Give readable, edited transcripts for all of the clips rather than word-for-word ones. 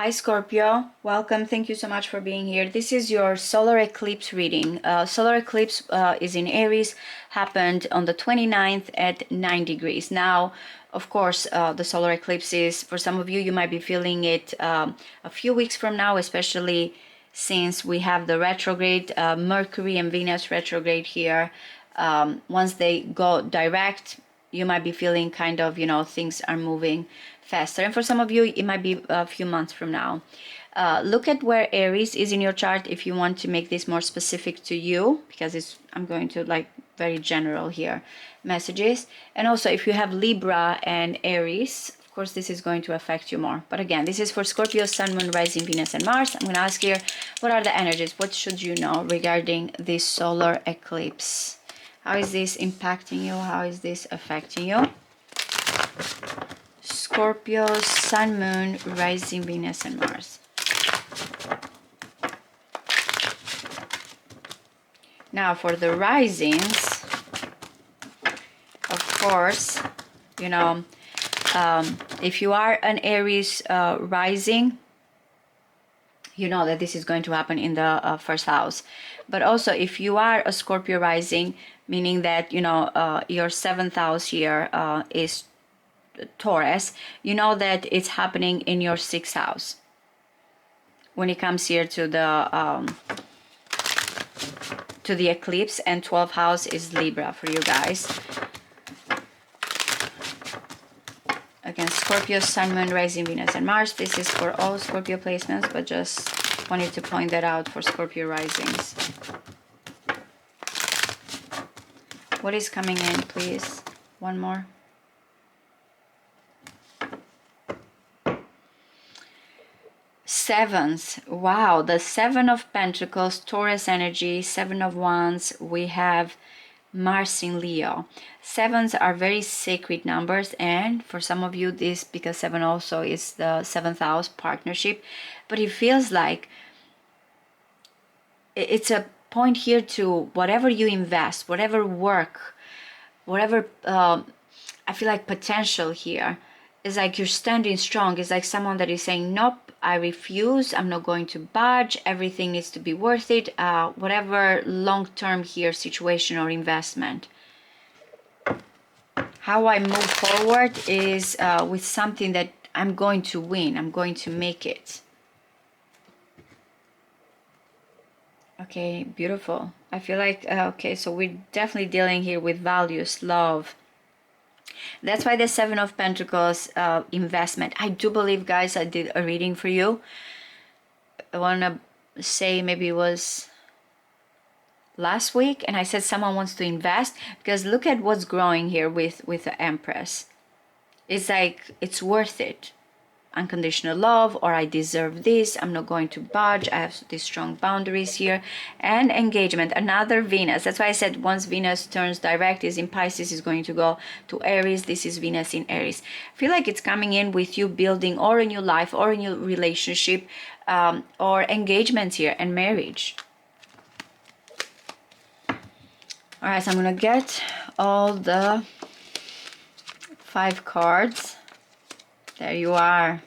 Hi Scorpio, welcome. Thank you so much for being here. This is your solar eclipse reading. Solar eclipse is in Aries, happened on the 29th at 9 degrees. Now, of course, the solar eclipse is, for some of you, you might be feeling it a few weeks from now, especially since we have the retrograde, Mercury and Venus retrograde here. Once they go direct, you might be feeling kind of, things are moving faster. And for some of you, it might be a few months from now. Look at where Aries is in your chart if you want to make this more specific to you, because I'm going to like very general here messages. And also if you have Libra and Aries, of course, this is going to affect you more. But again, this is for Scorpio, Sun, Moon, Rising, Venus, and Mars. I'm going to ask here, what are the energies? What should you know regarding this solar eclipse? How is this impacting you? How is this affecting you? Scorpio, Sun, Moon, Rising, Venus, and Mars. Now for the risings, of course, if you are an Aries rising, you know that this is going to happen in the first house. But also if you are a Scorpio rising, meaning that, your seventh house here is Taurus, you know that it's happening in your sixth house. When it comes here to the eclipse, and 12th house is Libra for you guys. Again, Scorpio, Sun, Moon, Rising, Venus, and Mars. This is for all Scorpio placements, but just wanted to point that out for Scorpio risings. What is coming in, please? One more. Sevens. Wow, the Seven of Pentacles, Taurus energy, Seven of Wands. We have Mars in Leo. Sevens are very sacred numbers, and for some of you this, because 7 also is the 7th house partnership, but it feels like it's a point here to whatever you invest, whatever work, whatever I feel like potential here is like you're standing strong. It's like someone that is saying, nope, I refuse, I'm not going to budge, everything needs to be worth it, whatever long-term here situation or investment. How I move forward is with something that I'm going to win, I'm going to make it. Okay, beautiful. I feel like, okay, so we're definitely dealing here with values, love. That's why the Seven of Pentacles, investment. I do believe, guys, I did a reading for you. I want to say maybe it was last week, and I said someone wants to invest, because look at what's growing here with the Empress. It's like, it's worth it. Unconditional love, or I deserve this, I'm not going to budge, I have these strong boundaries here. And engagement, another Venus. That's why I said once Venus turns direct, is in Pisces, is going to go to Aries. This is Venus in Aries. I feel like it's coming in with you building or a new life or a new relationship, or engagements here and marriage. All right, so I'm gonna get all the 5 cards. There you are.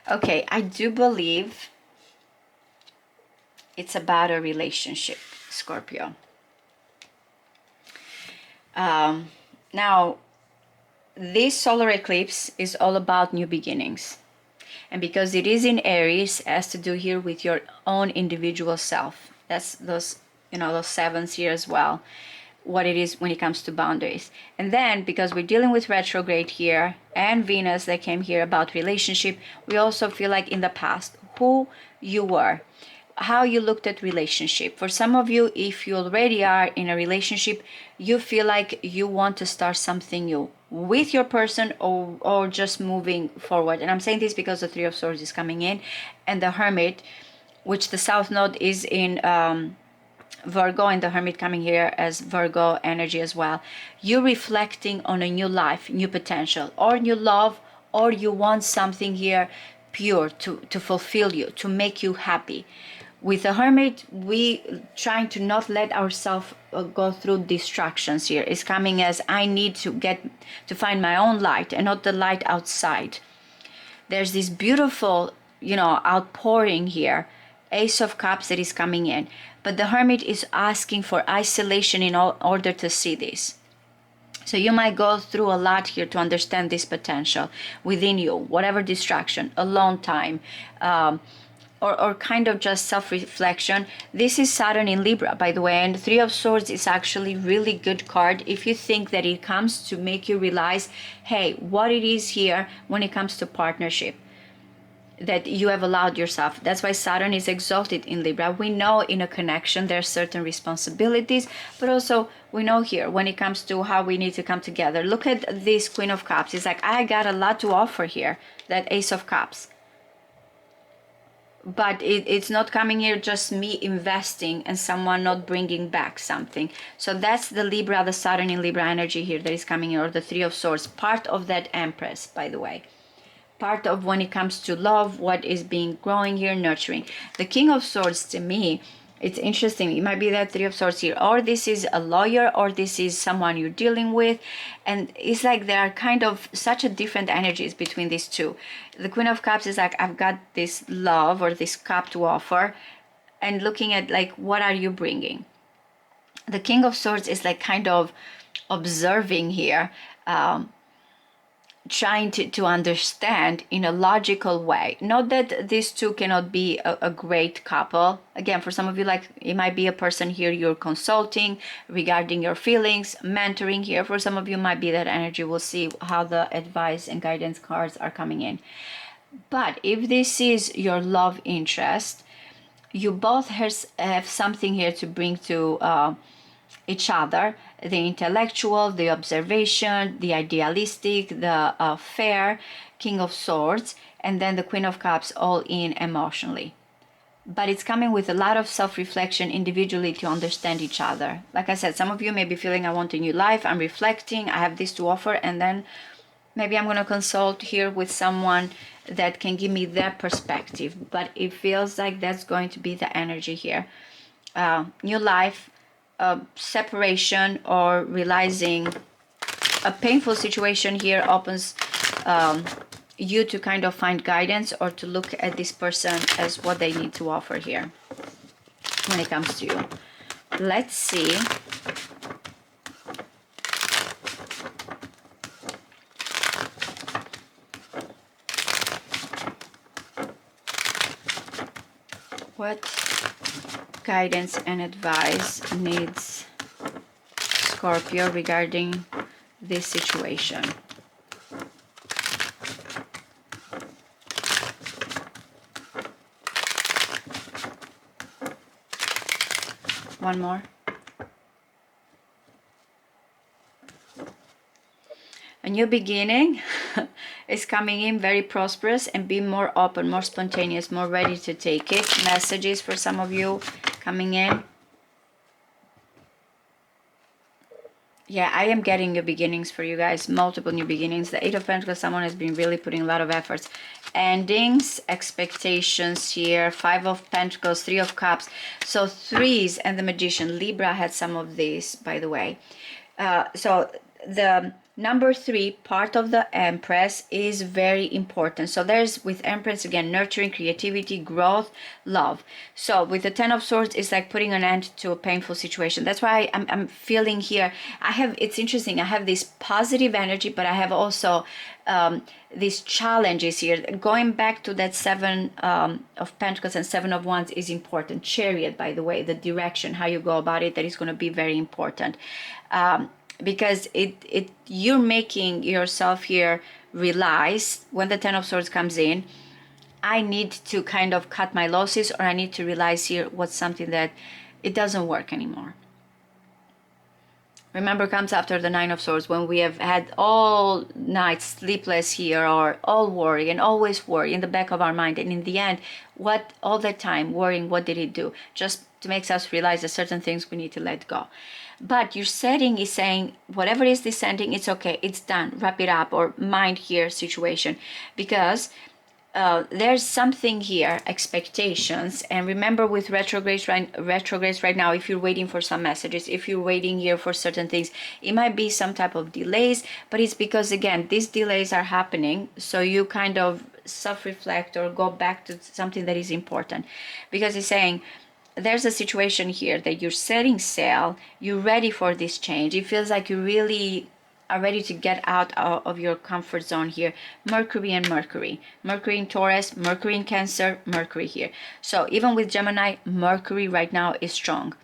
Okay, I do believe it's about a relationship, Scorpio. Now, this solar eclipse is all about new beginnings. And because it is in Aries, it has to do here with your own individual self. That's those, those sevens here as well. What it is when it comes to boundaries. And then because we're dealing with retrograde here and Venus that came here about relationship, we also feel like in the past who you were, how you looked at relationship. For some of you, if you already are in a relationship, you feel like you want to start something new with your person, or just moving forward. And I'm saying this because the 3 of Swords is coming in, and the Hermit, which the South Node is in Virgo, and the Hermit coming here as Virgo energy as well. You reflecting on a new life, new potential, or new love, or you want something here pure to fulfill you, to make you happy. With the Hermit, we trying to not let ourselves go through distractions here. It's coming as I need to find my own light and not the light outside. There's this beautiful outpouring here. Ace of Cups that is coming in. But the Hermit is asking for isolation in order to see this. So you might go through a lot here to understand this potential within you, whatever distraction, alone time, or kind of just self-reflection. This is Saturn in Libra, by the way, and the Three of Swords is actually really good card if you think that it comes to make you realize, hey, what it is here when it comes to partnership that you have allowed yourself. That's why Saturn is exalted in Libra. We know in a connection there are certain responsibilities, but also we know here when it comes to how we need to come together. Look at this Queen of Cups. It's like, I got a lot to offer here, that Ace of Cups. But it's not coming here just me investing and someone not bringing back something. So that's the Libra, the Saturn in Libra energy here that is coming here, or the Three of Swords, part of that Empress, by the way. Part of when it comes to love, what is being growing here, nurturing. The King of Swords, to me, it's interesting. It might be that Three of Swords here, or this is a lawyer, or this is someone you're dealing with. And it's like there are kind of such a different energies between these two. The Queen of Cups is like, I've got this love or this cup to offer, and looking at like, what are you bringing? The King of Swords is like kind of observing here, trying to understand in a logical way. Not that these two cannot be a great couple. Again, for some of you, like it might be a person here you're consulting regarding your feelings, mentoring here. For some of you might be that energy. We'll see how the advice and guidance cards are coming in. But if this is your love interest, you both have something here to bring to each other, the intellectual, the observation, the idealistic, the fair, King of Swords, and then the Queen of Cups, all in emotionally. But it's coming with a lot of self-reflection individually to understand each other. Like I said, some of you may be feeling, I want a new life, I'm reflecting, I have this to offer, and then maybe I'm going to consult here with someone that can give me their perspective. But it feels like that's going to be the energy here. New life, separation, or realizing a painful situation here opens you to kind of find guidance or to look at this person as what they need to offer here when it comes to you. Let's see. What guidance and advice needs Scorpio regarding this situation? One more. A new beginning is coming in, very prosperous, and be more open, more spontaneous, more ready to take it. Messages for some of you coming in. Yeah, I am getting new beginnings for you guys, multiple new beginnings. The Eight of Pentacles, someone has been really putting a lot of efforts. Endings, expectations here, Five of Pentacles, Three of Cups. So threes and the Magician. Libra had some of these, by the way. So the number 3, part of the Empress, is very important. So there's, with Empress, again, nurturing, creativity, growth, love. So with the Ten of Swords, it's like putting an end to a painful situation. That's why I'm feeling here, it's interesting, I have this positive energy, but I have also these challenges here. Going back to that Seven of Pentacles and Seven of Wands is important. Chariot, by the way, the direction, how you go about it, that is going to be very important. Because you're making yourself here realize, when the Ten of Swords comes in, I need to kind of cut my losses, or I need to realize here what's something that it doesn't work anymore. Remember, comes after the Nine of Swords, when we have had all night sleepless here, or all worry and always worry in the back of our mind, and in the end, what all that time worrying, what did it do? Just to make us realize that certain things we need to let go. But your setting is saying, whatever is descending, it's okay, it's done, wrap it up, or mind here situation, because there's something here, expectations. And remember, with retrogrades right now, if you're waiting for some messages, if you're waiting here for certain things, it might be some type of delays, but it's because, again, these delays are happening, so you kind of self-reflect or go back to something that is important, because it's saying there's a situation here that you're setting sail, you're ready for this change. It feels like you really are ready to get out of your comfort zone here. Mercury and Mercury. Mercury in Taurus, Mercury in Cancer, Mercury here. So even with Gemini, Mercury right now is strong.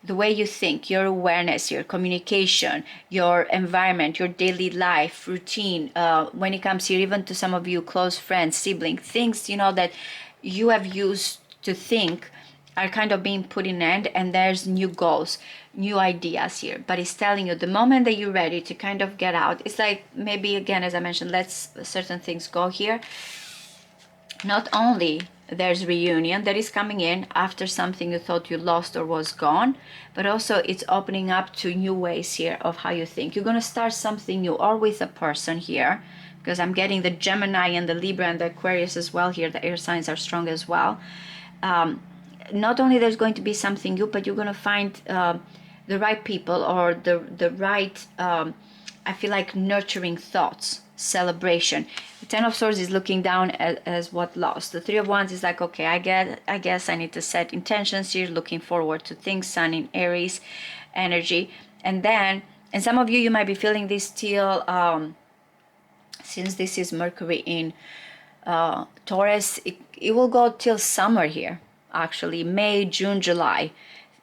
The way you think, your awareness, your communication, your environment, your daily life routine, when it comes here, even to some of you close friends, siblings, things, you know, that you have used to think are kind of being put in end, and there's new goals, new ideas here. But it's telling you the moment that you're ready to kind of get out, it's like maybe again, as I mentioned, let's certain things go here. Not only there's reunion that is coming in after something you thought you lost or was gone, but also it's opening up to new ways here of how you think. You're going to start something new, or with a person here, because I'm getting the Gemini and the Libra and the Aquarius as well here. The air signs are strong as well. Not only there's going to be something new, but you're going to find the right people, or the right, I feel like, nurturing thoughts, celebration. The Ten of Swords is looking down as what lost. The Three of Wands is like, okay, I guess I need to set intentions here, looking forward to things. Sun in Aries energy. And then, and some of you might be feeling this till, since this is Mercury in Taurus, it will go till summer here, actually, May, June, July.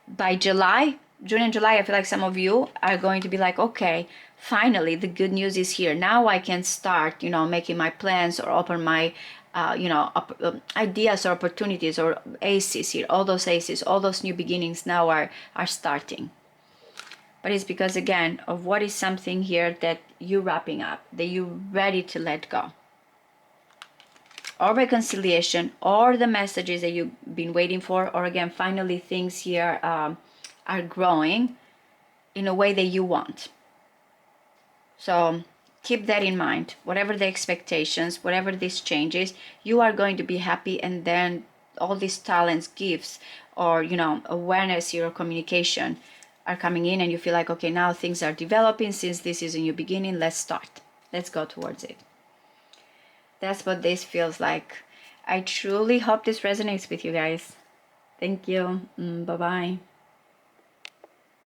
By July, June and July, I feel like some of you are going to be like, okay, finally, the good news is here. Now I can start, you know, making my plans, or open my, ideas or opportunities, or aces here. All those aces, all those new beginnings now are starting. But it's because, again, of what is something here that you're wrapping up, that you're ready to let go. Or reconciliation, or the messages that you've been waiting for, or again, finally things here are growing in a way that you want. So keep that in mind. Whatever the expectations, whatever this changes, you are going to be happy, and then all these talents, gifts, or, you know, awareness, your communication are coming in, and you feel like, okay, now things are developing. Since this is a new beginning, let's start. Let's go towards it. That's what this feels like. I truly hope this resonates with you guys. Thank you. Bye-bye.